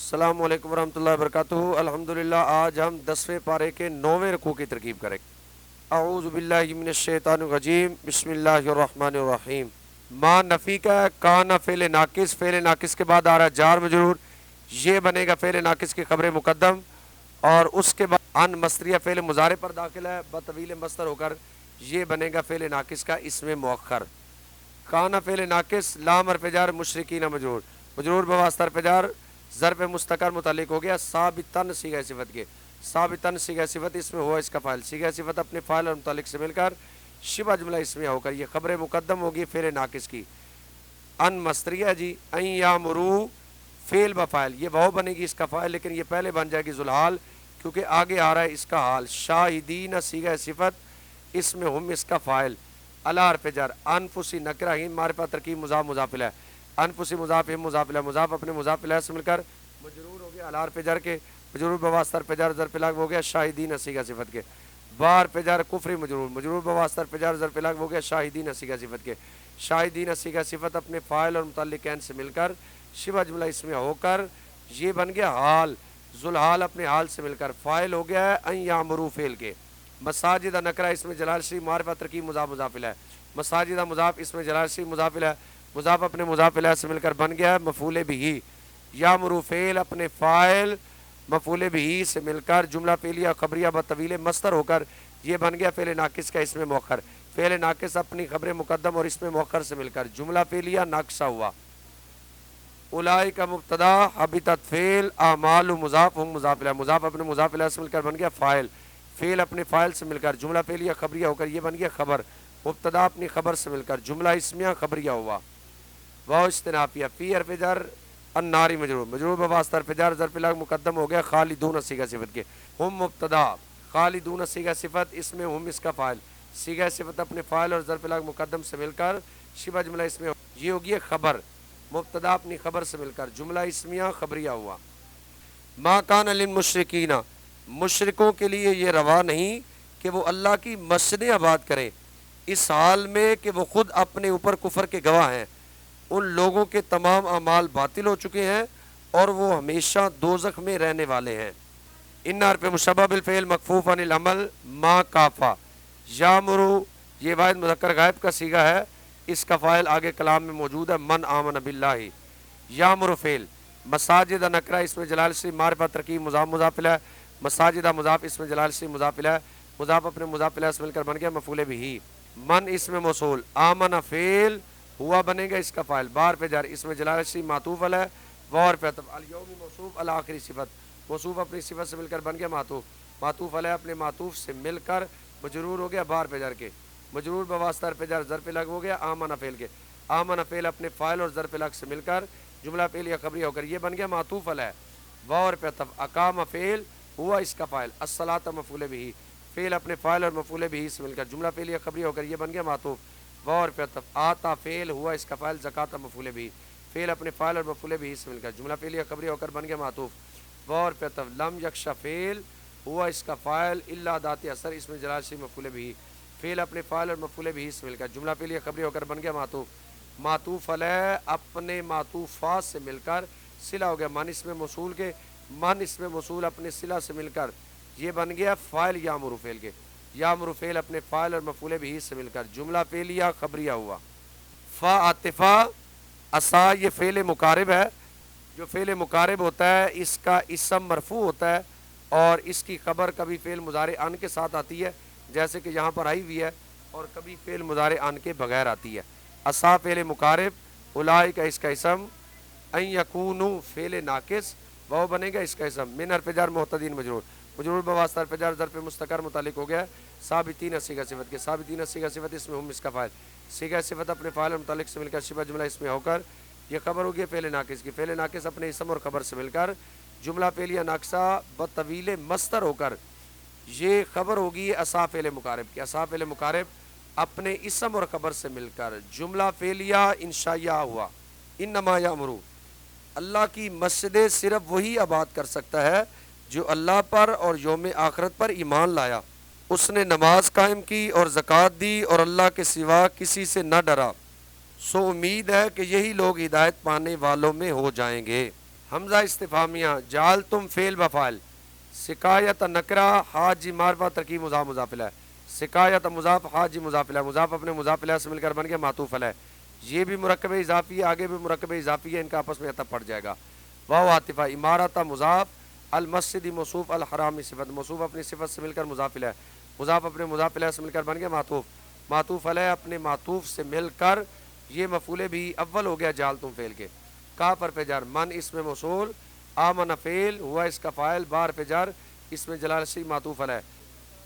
السلام علیکم ورحمۃ اللہ وبرکاتہ۔ الحمدللہ آج ہم 10ویں پارے کے 9ویں رکوع کی ترکیب کریں گے۔ اعوذ باللہ من الشیطان الرجیم، بسم اللہ الرحمن الرحیم۔ ما نفی کا ہے، کانا فعل ناقص، فعل ناقص کے بعد آ رہا ہے جار مجرور، یہ بنے گا فعل ناقص کی خبر مقدم، اور اس کے بعد ان مصدریہ فعل مضارع پر داخل ہے بطویل مصدر ہو کر، یہ بنے گا فعل ناقص کا اسم مؤخر۔ کانا فعل ناقص، لام حرف جر، مشرکین مجرور، مجرور بواسطہ حرف جر، ظرف مستقر متعلق ہو گیا ثابتاً صیغہ صفت کے، ثابتاً صیغہ صفت اس میں ہوا اس کا فاعل، صیغہ صفت اپنے فاعل اور متعلق سے مل کر شبہ جملہ اسمیہ ہو کر یہ خبر مقدم ہوگی فعل ناقص کی۔ ان مصدریہ جی، این یامرو فعل بفاعل، یہ واو بنے گی اس کا فاعل، لیکن یہ پہلے بن جائے گی ذوالحال کیونکہ آگے آ رہا ہے اس کا حال۔ شاہدین صیغہ صفت اس میں ہم اس کا فاعل، الا حرف جر، انفسی نکرہ ہین معرفہ ترکیب مضاف مضاف الیہ، انفسی مضاف ہم مضاف الیہ، مضاف اپنے مضاف الیہ سے مل کر مجرور ہو گیا الا حرف جر کے، مجرور بواسطہ حرف جر ظرف لغو ہو گیا شاہدین صیغہ صفت کے، با حرف جر کفر مجرور، مجرور بواسطہ حرف جر ظرف لغو ہو گیا شاہدین صیغہ صفت کے، شاہدین صیغہ صفت اپنے فاعل اور متعلقین سے مل کر شبہ جملہ اسمیہ ہو کر یہ بن گیا حال، ذوالحال اپنے حال سے مل کر فاعل ہو گیا ہے ان یامرو فعل کے۔ مساجد نکرہ اسم جلال شریف معرفہ ترکیب مضاف مضاف الیہ، مساجد مضاف اسم جلال شریف مضاف الیہ، مضاف اپنے مضاف الیہ سے مل کر بن گیا ہے مفعول بہ۔ یامرو فعل اپنے فاعل مفعول بہ سے مل کر جملہ فعلیہ خبریہ بطویل مصدر ہو کر یہ بن گیا فعل ناقص کا اسم مؤخر، فعل ناقص اپنی خبر مقدم اور اسم مؤخر سے مل کر جملہ فعلیہ ناقصہ ہوا۔ اولئک مبتدا، حبطت فعل، اعمال مضاف ہم مضاف الیہ، مضاف اپنے مضاف الیہ سے مل کر بن گیا فاعل، فعل اپنے فاعل سے مل کر جملہ فعلیہ خبریہ ہو کر یہ بن گیا خبر، مبتدا اپنی خبر سے مل کر جملہ اسمیہ خبریہ ہوا۔ واو استنافیہ، فی حرف جر الناری مجرور، مجرور بواسطہ حرف جر ظرف لغو مقدم ہو گیا خالدون صیغہ صفت کے، ہم مبتدا، خالدون صیغہ صفت اس میں ہم اس کا فاعل، صیغہ صفت اپنے فاعل اور ظرف لغو مقدم سے مل کر شبہ جملہ اسمیہ یہ ہوگی خبر، مبتدا اپنی خبر سے مل کر جملہ اسمیہ خبریہ ہوا۔ ما کان للمشرکین، مشرکوں کے لیے یہ روا نہیں کہ وہ اللہ کی مسجدیں آباد کریں اس حال میں کہ وہ خود اپنے اوپر کفر کے گواہ ہیں، ان لوگوں کے تمام اعمال باطل ہو چکے ہیں اور وہ ہمیشہ دوزخ میں رہنے والے ہیں۔ ان حرف مشبہ بالفعل مکفوف عن العمل ما کافا، یامرو یہ واحد مذکر غائب کا صیغہ ہے، اس کا فاعل آگے کلام میں موجود ہے من آمن باللہ۔ یامرو فعل، مساجد نکرہ اسم جلال شریف معرفہ ترکیب مضاف مضاف الیہ، مساجدہ مضاف اسم جلال شریف مضاف الیہ، مضاف اپنے مضاف الیہ سے مل کر بن گیا مفعول بہ۔ من اسم موصول، آمن فعل ہوا بنے گا اس کا فاعل، با حرف جر اسم جلال شریف معطوف علیہ، واو حرف عطف، الیوم موصوف علی آخری صفت، موصوف اپنی صفت سے مل کر بن گیا معطوف، معطوف علیہ اپنے معطوف سے مل کر مجرور ہو گیا با حرف جر کے، مجرور بواسطہ حرف جر ظرف لغو ہو گیا آمن فعل کے، آمن فعل اپنے فاعل اور ظرف لغو سے مل کر جملہ فعلیہ خبریہ ہو کر یہ بن گیا معطوف علیہ، واو حرف عطف، اقام فعل ہوا اس کا فاعل، الصلاۃ مفعول بہ، فعل اپنے فاعل اور مفعول بہ سے مل کر جملہ فعلیہ خبریہ ہو کر یہ بن گیا معطوف، واو حرف عطف، آتا فعل ہوا اس کا فاعل، زکات مفعول بہ، فعل اپنے فاعل اور مفعول بہ سے مل کر جملہ فعلیہ خبریہ ہو کر بن گیا معطوف، واو حرف عطف، لم یخشى فعل ہوا اس کا فاعل، الا ذات اثر اسم جلال شریف مفعول بہ، فعل اپنے فاعل اور مفعول بہ سے مل کر جملہ فعلیہ خبریہ ہو کر بن گیا معطوف، معطوف علیہ اپنے معطوفات سے مل کر صلہ ہو گیا من اسم موصول کے، من اسم موصول اپنے صلہ سے مل کر یہ بن گیا فاعل یامرو فعل کے، یامرو فعل اپنے فاعل اور مفعول بہ سے مل کر جملہ فعلیہ خبریہ ہوا۔ فا عاطفہ، عصا یہ فعل مقارب ہے، جو فعل مقارب ہوتا ہے اس کا اسم مرفوع ہوتا ہے اور اس کی خبر کبھی فعل مضارع ان کے ساتھ آتی ہے جیسے کہ یہاں پر آئی ہوئی ہے، اور کبھی فعل مضارع ان کے بغیر آتی ہے۔ عصا فعل مقارب، اولئک اس کا اسم، ان یکونوا فعل ناقص، وہ بنے گا اس کا اسم، من حرف جر معتدین مجرور، مجرور بواسطہ حرف جر ظرف مستقر متعلق ہو گیا ثابتین صیغہ صفت کے، ثابتین صیغہ صفت اس میں ہم اس کا فاعل، صیغہ صفت اپنے فاعل اور متعلق سے مل کر شبہ جملہ اس میں ہو کر یہ خبر ہوگی فعل ناقص کی، فعل ناقص اپنے اسم اور خبر سے مل کر جملہ فعلیہ ناقصہ بطویل مصدر ہو کر یہ خبر ہوگی عصا فعل مقارب کی، عصا فعل مقارب اپنے اسم اور خبر سے مل کر جملہ فعلیہ انشائیہ ہوا۔ انما یامرو، اللہ کی مسجدیں صرف وہی آباد کر سکتا ہے جو اللہ پر اور یوم آخرت پر ایمان لایا، اس نے نماز قائم کی اور زکوٰۃ دی اور اللہ کے سوا کسی سے نہ ڈرا، سو امید ہے کہ یہی لوگ ہدایت پانے والوں میں ہو جائیں گے۔ حمزہ استفہامیہ جال تم فعل بفعل، سکایت نکرہ حاجی معرفہ ترکیب مضاف مضاف الیہ، سکایت مضاف حاجی مضاف الیہ، مضاف اپنے مضاف الیہ سے مل کر بن گیا معطوف علیہ، یہ بھی مرکب اضافی ہے، آگے بھی مرکب اضافی ہے، ان کا آپس میں عطف پڑ جائے گا۔ واو عاطفہ عمارت مضاف، المسجد موصوف، الحرام صفت، موصوف اپنی صفت سے مل کر مضاف الیہ، مضاف اپنے مضاف الیہ سے مل کر بن گیا معطوف، معطوف علیہ اپنے معطوف سے مل کر یہ مفعول بھی اول ہو گیا جال تم فعل کے، کاف حرف جر، من اسم موصول، آمن فعل، ہوا اس کا فاعل، با حرف جر، اس میں جلال سی معطوف علیہ،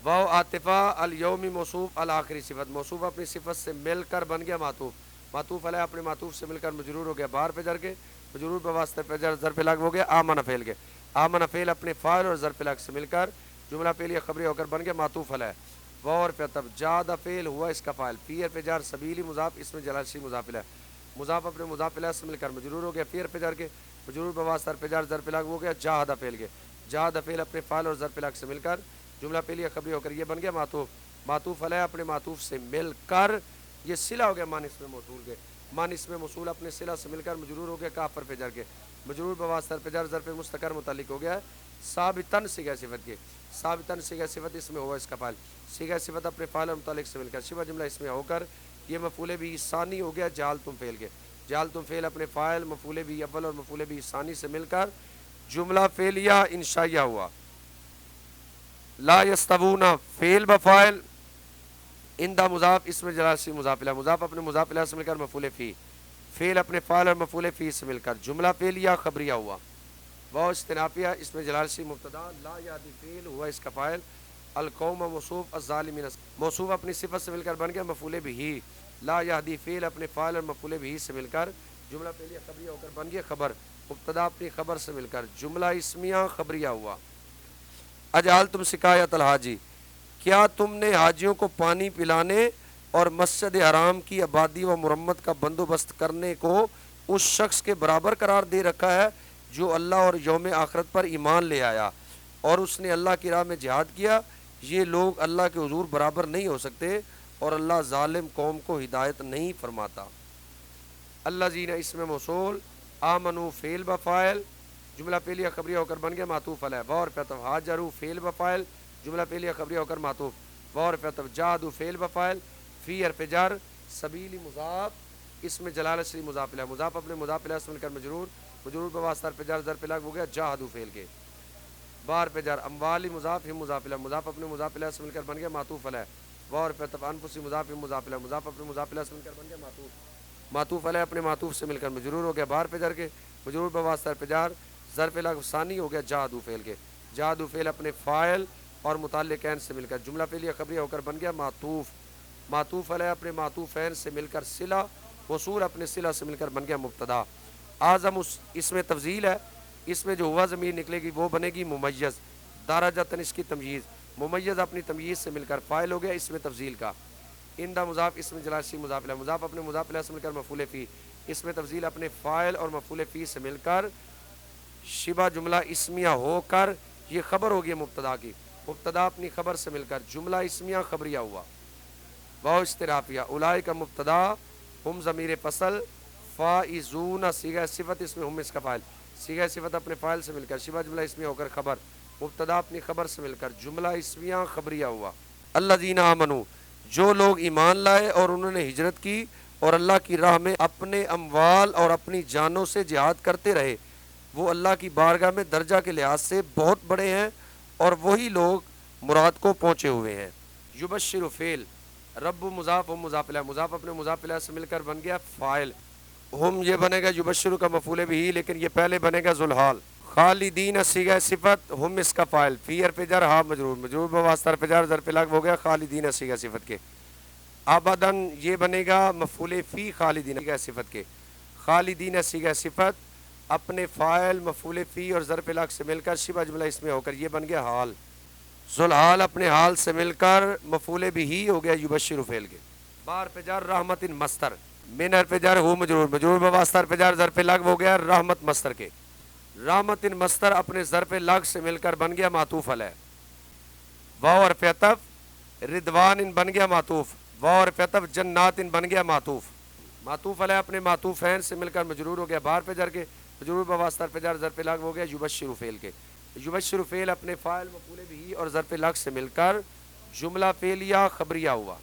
واو عاطفہ الیومی موصوف، الآخری صفت، موصوف اپنی صفت سے مل کر بن گیا معطوف، معطوف علیہ اپنے معطوف سے مل کر مجرور ہو گیا با حرف جر کے، مجرور بواسطہ پہ جر ظرف لغو ہو گیا آمن فعل کے، آمن فعل اپنے فاعل اور ظرف لغو سے مل کر جملہ فعلیہ خبری ہو کر بن گیا معطوف علیہ، واو حرف عطف، جاد فعل، ہوا اس کا فاعل، فی حرف جر، سبیلی مضاف، اس میں جلال سی مضاف الیہ، مضاف اپنے مضاف الیہ سے مل کر مجرور ہو گیا فی حرف جر کے، مجرور بواسطہ حرف جر ظرف لغو ہو گیا جاہد فعل کے، جاہد فعل اپنے فاعل اور ظرف لغو سے مل کر جملہ فعلیہ خبری ہو کر یہ بن گیا معطوف، معطوف علیہ اپنے معطوف سے مل کر یہ صلہ ہو گیا مان اسم موصول کے، مان اسم موصول اپنے صلہ سے مل کر مجرور ہو گیا کاف حرف جر کے، مجرور بواسطہ حرف جر ظرف مستقر متعلق ہو گیا ہے ثابتن صیغہ صفت کے، ثابتن صیغہ صفت اس میں ہوا اس کا فاعل، صیغہ صفت اپنے فاعل اور متعلق سے مل کر شبہ جملہ اس میں ہو کر یہ مفعول بھی ثانی ہو گیا جال تم فعل کے، جال تم فعل اپنے فاعل، مفعول بھی اول اور مفعول بھی ثانی سے مل کر جملہ فعلیہ انشائیہ ہوا، لا یستوون فعل بفاعل، اندہ مضاف اس میں جلال سی مضاف الیہ، مضاف اپنے مضاف الیہ سے مل کر مفعول فی، فعل اپنے فاعل اور مفعول فی سے مل کر جملہ فعلیہ خبریہ ہوا، واو استنافیہ اس میں جلال سی مبتدا، لا یادی فعل، ہوا اس کا فاعل، القوم موصوف، الظالمین موصوف اپنی صفت سے مل کر بن گیا مفعول بھی، لا یہدی فعل اپنے فاعل اور مفعول بھی سے مل کر جملہ فعلیہ خبریہ ہو کر بن گیا خبر، مبتدا اپنی خبر سے مل کر جملہ اسمیہ خبریہ ہوا۔ اجعل تم سکایت الحاجی، کیا تم نے حاجیوں کو پانی پلانے اور مسجد حرام کی آبادی و مرمت کا بندوبست کرنے کو اس شخص کے برابر قرار دے رکھا ہے جو اللہ اور یوم آخرت پر ایمان لے آیا اور اس نے اللہ کی راہ میں جہاد کیا؟ یہ لوگ اللہ کے حضور برابر نہیں ہو سکتے اور اللہ ظالم قوم کو ہدایت نہیں فرماتا۔ الذین اسم موصول، آمنو فعل بفاعل، جملہ فعلیہ خبریہ ہو کر بن گیا معطوف علیہ، واو حرف عطف، ہاجروا فعل بفاعل، جملہ فعلیہ خبریہ ہو کر معطوف، واو حرف عطف، جاہدوا فعل بفاعل، فی حرف جر، سبیل مضاف، اس میں جلالہ سی مضاف الیہ، مضاف اپنے مضاف الیہ سے مل کر مجرور، مجرور بواسطہ حرف جر ظرف لغو ہو گیا جاہدوا فعل کے، با حرف جر، اموالی مضاف ہم مضاف الیہ، مضاف اپنے مضاف الیہ سے مل کر بن گیا معطوف علیہ، واو حرف عطف، انفسی مضاف ہم مضاف الیہ، مضاف اپنے مضاف الیہ سے مل کر بن گیا معطوف، معطوف علیہ اپنے معطوف سے مل کر مجرور ہو گیا با حرف جر کے، مجرور بواسطہ حرف جر ظرف لغو ثانی ہو گیا جاہدوا فعل کے، جاہدوا فعل اپنے فاعل اور متعلقین سے مل کر جملہ فعلیہ خبریہ ہو کر بن گیا معطوف، معطوف علیہ اپنے معطوفین سے مل کر صلہ، وصول اپنے صلہ سے مل کر بن گیا مبتدا، اعظم اس میں تفضیل ہے، اس میں جو ہوا ضمیر نکلے گی وہ بنے گی ممیز، درجتاً اس کی تمییز، ممیز اپنی تمییز سے مل کر فاعل ہو گیا اس میں تفضیل کا، اندہ مضاف اس میں جلال سی مضاف الیہ، مضاف اپنے مضاف الیہ سے مل کر مفعول فی، اس میں تفضیل اپنے فاعل اور مفعول فی سے مل کر شبہ جملہ اسمیہ ہو کر یہ خبر ہوگی مبتدا کی، مبتدا اپنی خبر سے مل کر جملہ اسمیہ خبریہ ہوا، واو استرافیہ، اولئک کا مبتدا، ہم ضمیر فصل، فائزون صیغہ صفت، اس میں ہم اس کا فاعل، صیغہ صفت اپنے فاعل سے مل کر شبہ جملہ اسمیہ ہو کر خبر، مبتدا اپنی خبر سے مل کر جملہ اسمیہ خبریہ ہوا۔ الذین آمنوا، جو لوگ ایمان لائے اور انہوں نے ہجرت کی اور اللہ کی راہ میں اپنے اموال اور اپنی جانوں سے جہاد کرتے رہے، وہ اللہ کی بارگاہ میں درجہ کے لحاظ سے بہت بڑے ہیں اور وہی لوگ مراد کو پہنچے ہوئے ہیں۔ یبشر فعل، رب مضاف ہم مضاف الیہ، مضاف اپنے مضاف الیہ سے مل کر بن گیا فاعل، ہم یہ بنے گا یبشر کا مفعول بھی، لیکن یہ پہلے بنے گا ذوالحال، خالدین صیغہ صفت، ہم اس کا فاعل، فی حرف جر ہاں مجرور، مجرور بواسطہ حرف جر ظرف لغو ہو گیا خالدین صیغہ صفت کے، ابداً یہ بنے گا مفعول فی خالدین صیغہ صفت کے، خالدین صیغہ صفت اپنے فاعل مفعول فی اور ظرف لغو سے مل کر شبہ جملہ اس میں ہو کر یہ بن گیا حال، ذوالحال اپنے حال سے مل کر مفعول بھی ہو گیا یبشر فعل کے، با حرف جر رحمت مصدر، من حرف جر ہو مجرور، مجرور بواسطہ حرف جر ظرف لغو ہو گیا رحمت مصدر کے، رحمت مصدر اپنے ظرف لغو سے مل کر بن گیا معطوف علیہ، واو حرف عطف، رضوان بن گیا معطوف، واو حرف عطف، جنات بن گیا معطوف، معطوف علیہ اپنے معطوفین سے مل کر مجرور ہو گیا با حرف جر کے، مجرور بواسطہ حرف جر ظرف لاغ ہو گیا یبشر فعل کے. یبشر فعل اپنے فاعل مفعول بھی اور ظرف لاغ سے مل کر جملہ فعلیہ خبریہ ہوا.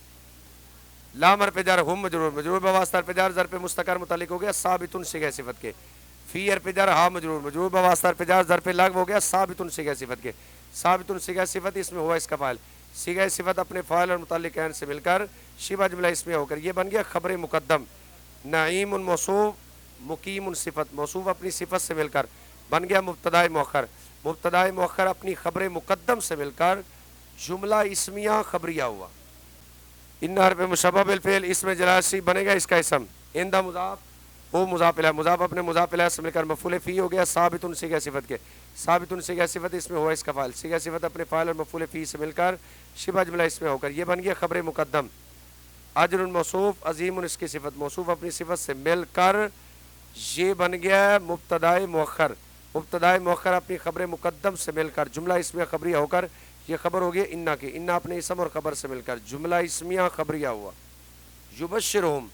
لام حرف جر ہم مجرور مجرور بواسطہ حرف جر ظرف مستقر متعلق ہو گیا ثابت صیغہ صفت کے. فی حرف جر ہا مجرور مجرور بواسطہ حرف جر ظرف لاغ ہو گیا ثابت صیغہ صفت کے. ثابت صیغہ صفت اس میں ہوا اس کا فاعل. صیغہ صفت اپنے فاعل اور متعلق عین سے مل کر شبہ جملہ اسمیہ ہو کر یہ بن گیا خبر مقدم. نعیم موصوف مقیم صفت موصوف اپنی صفت سے مل کر بن گیا مبتدا مؤخر. مبتدا مؤخر اپنی خبر مقدم سے مل کر جملہ اسمیہ خبریہ ہوا. ان حرف مشبہ بالفعل اس میں جلاسی بنے گا اس کا اسم. اندہ مضاف وہ مضاف الیہ مضاف اپنے مضاف الیہ سے مل کر مفعول فی ہو گیا ثابت صیغہ صفت کے. ثابت صیغہ صفت اس میں ہوا اس کا فاعل. صیغہ صفت اپنے فاعل اور مفعول فی سے مل کر شبہ جملہ اس میں ہو کر یہ بن گیا خبر مقدم. اجر موصوف عظیم اس کی صفت موصوف اپنی صفت سے مل کر یہ بن گیا مبتدا مؤخر. مبتدا مؤخر اپنی خبر مقدم سے مل کر جملہ اسمیہ خبریہ ہو کر یہ خبر ہو گیا انا کی. انا اپنے اسم اور خبر سے مل کر جملہ اسمیہ خبریہ ہوا. یبشرہم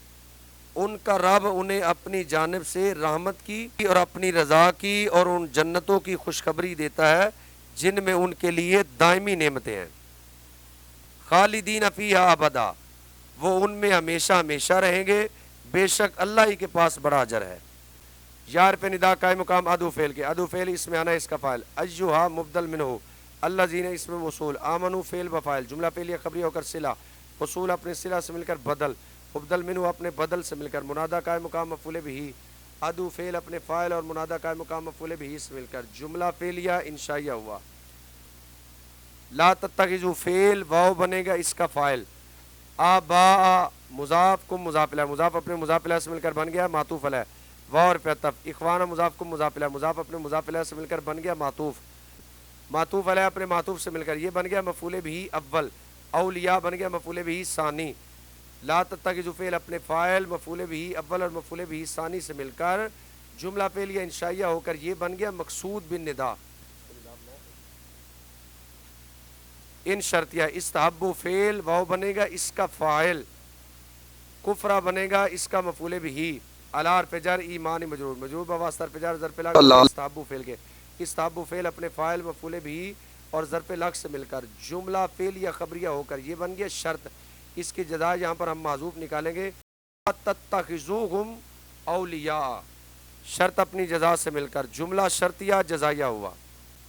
ان کا رب انہیں اپنی جانب سے رحمت کی اور اپنی رضا کی اور ان جنتوں کی خوشخبری دیتا ہے جن میں ان کے لیے دائمی نعمتیں ہیں. خالدین فیہا ابدا وہ ان میں ہمیشہ ہمیشہ رہیں گے بے شک اللہ ہی کے پاس بڑا اجر ہے. یار پہ ندا قائم مقام ادو فعل کے. ادو فعل اس میں آنا اس کا فاعل. ایہا مبدل منہ اللہ زین اس میں وصول آمنو فعل بفاعل جملہ فعلیہ خبریہ ہو کر صلہ وصول اپنے صلہ سے مل کر بدل مبدل منہ اپنے بدل سے مل کر منادہ قائم مقام مفعول بھی ادو فعل اپنے فاعل اور منادہ قائم مقام مفعول بھی سے مل کر جملہ فعلیہ انشائیہ ہوا. لا تتخذوا فعل واو بنے گا اس کا فاعل. آبا مضاف کم مضاف الیہ مضاف اپنے مضاف الیہ سے مل کر بن گیا معطوف علیہ. واو پہ عطف اخوان مضاف کم مضاف الیہ مضاف اپنے مضاف الیہ سے مل کر بن گیا معطوف. معطوف علیہ اپنے معطوف سے مل کر یہ بن گیا مفعول بھی اول. اولیاء بن گیا مفعول بھی ثانی. لا تتخذوا فعل اپنے فاعل مفعول بھی اول اور مفعول بھی ثانی سے مل کر جملہ فعلیہ انشائیہ ہو کر یہ بن گیا مقصود بن ندا. ان شرطیہ استحب فعل واو بنے گا اس کا فاعل. کفرہ بنے گا اس کا مفعول بھی. علی حرف جر ایمان مجرور مجرور بواسطہ حرف جر ظرف لاغ استحب فعل کے. استحب فعل اپنے فاعل مفعول بھی اور ظرف لاغ سے مل کر جملہ فعلیہ خبریہ ہو کر یہ بن گیا شرط. اس کی جزا یہاں پر ہم معذوف نکالیں گے تتخذوہم اولیاء شرط اپنی جزا سے مل کر جملہ شرطیہ جزائیہ ہوا.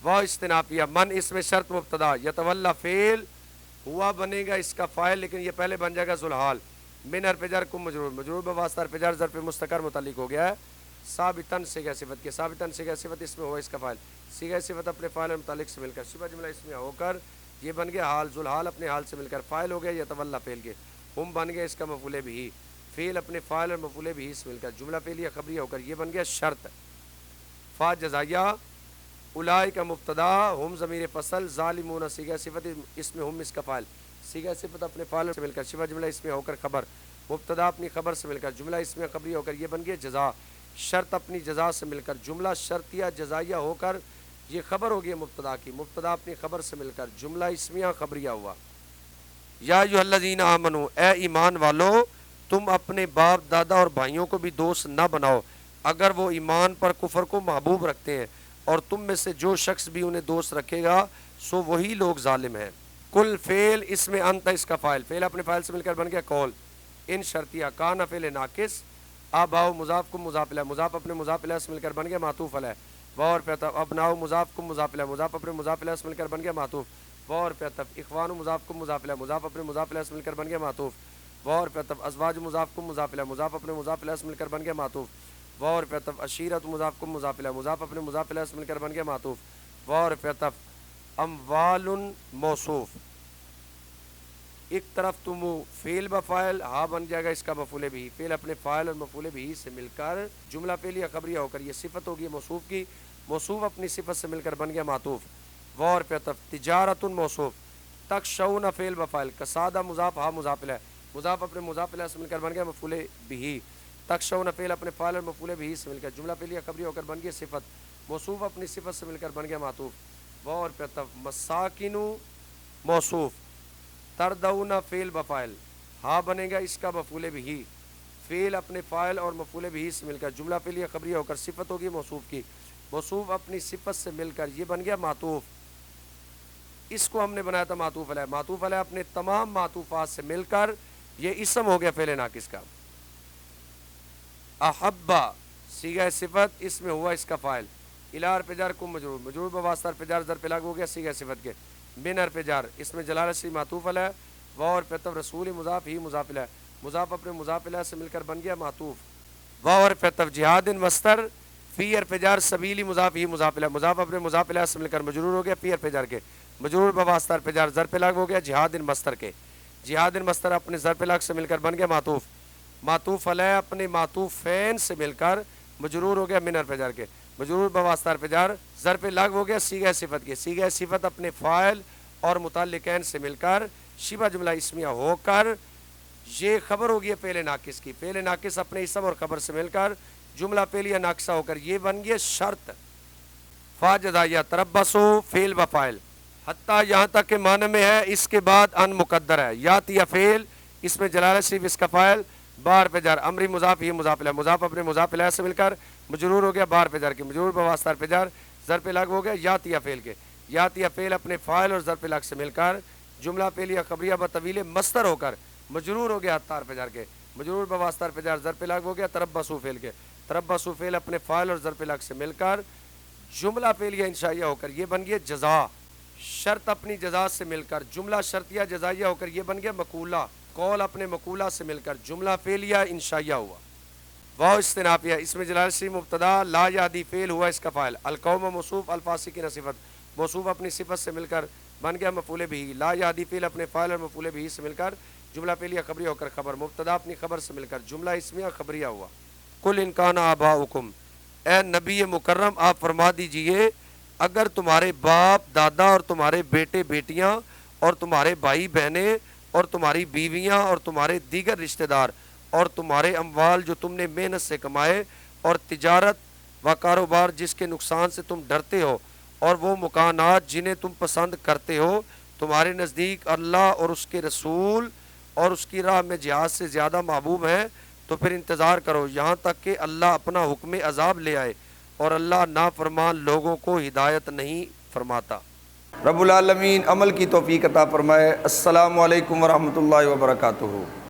وہ استنافیہ من اس میں شرط مبتدا یتولا فعل ہوا بنے گا اس کا فاعل لیکن یہ پہلے بن جائے گا ذوالحال. من حرف جر کم مجرور مجرور بواسطہ حرف جر ظرف مستقر متعلق ہو گیا ہے ثابتاً صیغہ صفت کے. ثابتاً صیغہ صفت اس میں ہوا اس کا فاعل. صیغہ صفت اپنے فاعل اور متعلق سے مل کر شبہ جملہ اس میں ہو کر یہ بن گیا حال. ذوالحال اپنے حال سے مل کر فاعل ہو گیا یتولا فعل کے. ہم بن گیا اس کا مفعول بھی. فعل اپنے فاعل اور مفعول بھی سے مل کر جملہ فعلیہ خبریہ ہو کر یہ بن گیا شرط. فا جزائیہ اولئک مبتدا ہم ضمیر فصل ظالمون صیغہ صفت اس میں ہم اس کا فاعل. صیغہ صفت اپنے فاعل سے مل کر شبہ جملہ اس میں ہو کر خبر. مبتدا اپنی خبر سے مل کر جملہ اس میں خبریہ ہو کر یہ بن گیا جزا. شرط اپنی جزا سے مل کر جملہ شرطیہ جزائیہ ہو کر یہ خبر ہو گئی مبتدا کی. مبتدا اپنی خبر سے مل کر جملہ اسمیہ خبریہ ہوا. یا ایھا الذین آمنو اے ایمان والو تم اپنے باپ دادا اور بھائیوں کو بھی دوست نہ بناؤ اگر وہ ایمان پر کفر کو محبوب رکھتے ہیں اور تم میں سے جو شخص بھی انہیں دوست رکھے گا سو وہی لوگ ظالم ہیں. کل فعل اس میں انت اس کا فاعل. فعل اپنے فاعل سے مل کر بن گیا قول. ان شرطیہ کان فعل ناقص آباؤ مضاف کم مضاف الیہ مضاف اپنے مضاف الیہ سے مل کر بن گیا معطوف علیہ. واو پہ عطف ابناؤ مضاف کم مضاف الیہ مضاف اپنے مضاف الیہ سے مل کر بن گیا معطوف. واو پہ عطف اخوان مضاف کم مضاف الیہ مضاف اپنے مضاف الیہ سے مل کر بن گیا معطوف. واو پہ عطف ازواج مضاف کم مضاف الیہ مضاف اپنے مضاف الیہ سے مل کر بن گیا معطوف. واو پہ عطف عشیرت مضاف کم مضاف الیہ مضاف اپنے مضاف الیہ سے مل کر بن گیا معطوف. واو پہ عطف اموال موصوف ایک طرف تم فعل بفاعل ہا بن جائے گا اس کا مفعول بھی. فعل اپنے فاعل اور مفعول بھی سے مل کر جملہ فعلیہ خبریہ ہو کر یہ صفت ہوگی موصوف کی. موصوف اپنی صفت سے مل کر بن گیا معطوف. واو پہ عطف تجارت موصوف تخشون فعل بفاعل کسادہ مضاف ہا مضاف الیہ مضاف اپنے مضاف الیہ سے مل کر بن گیا مفعول بھی. تخشون فعل اپنے فاعل اور مفعول بھی سے مل کر جملہ فعلیہ خبریہ ہو کر بن گیا صفت. موصوف اپنی صفت سے مل کر بن گیا معطوف. واو پہ عطف مساکن موصوف تردون فعل بفاعل ہا بنے گا اس کا مفعول بھی. فعل اپنے فاعل اور مفعول بھی سے مل کر جملہ فعلیہ خبریہ ہو کر صفت ہوگی موصوف کی، موصوف اپنی صفت سے مل کر یہ بن گیا معطوف، اس کو ہم نے بنایا تھا معطوف علیہ، معطوف علیہ اپنے تمام معطوفات سے مل کر یہ اسم ہو گیا فعل ناقص کا۔ احبا صیغہ صفت، اس میں ہوا اس کا فاعل، الی حرف جر کم مجرور، مجرور بواسطہ حرف جر ظرف لاغ ہو گیا صیغہ صفت کے، من حرف جر اس میں جلالہ سے معطوف علیہ، واو حرف عطف رسول مضاف ہی مضاف الیہ، مضاف اپنے مضاف الیہ سے مل کر بن گیا معطوف، واو حرف عطف جہاد مصدر، فی حرف جر سبیلی مضاف ہی مضاف الیہ، مضاف اپنے مضاف الیہ سے مل کر مجرور ہو گیا فی حرف جر کے، مجرور بواسطہ حرف جر ظرف لاغ ہو گیا جہاد مصدر کے، جہاد مصدر اپنے ظرف لاغ سے مل کر بن گیا معطوف، معطوف علیہ اپنے معطوف فین سے مل کر مجرور ہو گیا من حرف جر کے، مجرور بواسطہ حرف جر ظرف لاغ ہو گیا صیغہ صفت کے، صیغہ صفت اپنے فاعل اور متعلقین سے مل کر شبہ جملہ اسمیہ ہو کر یہ خبر ہوگی فعل ناقص کی، فعل ناقص اپنے اسم اور خبر سے مل کر جملہ فعلیہ ناقصہ ہو کر یہ بن گیا شرط، فا جزائیہ تربصو فعل و فاعل، حتیٰ یہاں تک کہ معنی میں ہے اس کے بعد ان مقدر ہے، یاتی فعل اس میں جلالہ صرف اس کا فاعل، بار پہ جر امری مضاف یہ مضاف الیہ، مضاف اپنے مضاف الیہ سے مل کر مجرور ہو گیا بار پہ جر کے، مجرور بواسطہ حرف جر ظرف لاغ ہو گیا یاتی فعل کے، یاتی فعل اپنے فاعل اور ظرف لاغ سے مل کر جملہ فعلیہ خبریہ بطویل مصدر ہو کر مجرور ہو گیا حتیٰ حرف جر کے، مجرور بواسطہ حرف جر ظرف لاغ ہو گیا تربصو فعل کے، تربصو فعل اپنے فاعل اور ظرف لاغ سے مل کر جملہ فعلیہ انشائیہ ہو کر یہ بن گیا جزا، شرط اپنی جزا سے مل کر جملہ شرطیہ جزائیہ ہو کر یہ بن گیا مقولہ، قول اپنے مقولہ سے مل کر جملہ فعلیہ انشائیہ ہوا، واو استنافیہ اس میں جلالہ سے مبتدا، لا یادی فعل ہوا اس کا فاعل، القوم موصوف الفاسقین صفت، موصوف اپنی صفت سے مل کر بن گیا مفعول بھی، لا یادی فعل اپنے فاعل اور مفعول بھی سے مل کر جملہ فعلیہ خبریہ ہو کر خبر، مبتدا اپنی خبر سے مل کر جملہ اسمیہ خبریہ ہوا۔ قل ان کان آباؤکم، اے نبی مکرم آپ فرما دیجئے اگر تمہارے باپ دادا اور تمہارے بیٹے بیٹیاں اور تمہارے بھائی بہنیں اور تمہاری بیویاں اور تمہارے دیگر رشتہ دار اور تمہارے اموال جو تم نے محنت سے کمائے اور تجارت و کاروبار جس کے نقصان سے تم ڈرتے ہو اور وہ مکانات جنہیں تم پسند کرتے ہو تمہارے نزدیک اللہ اور اس کے رسول اور اس کی راہ میں جہاد سے زیادہ محبوب ہیں تو پھر انتظار کرو یہاں تک کہ اللہ اپنا حکم عذاب لے آئے اور اللہ نافرمان لوگوں کو ہدایت نہیں فرماتا۔ رب العالمین عمل کی توفیق عطا فرمائے۔ السلام علیکم ورحمۃ اللہ وبرکاتہ۔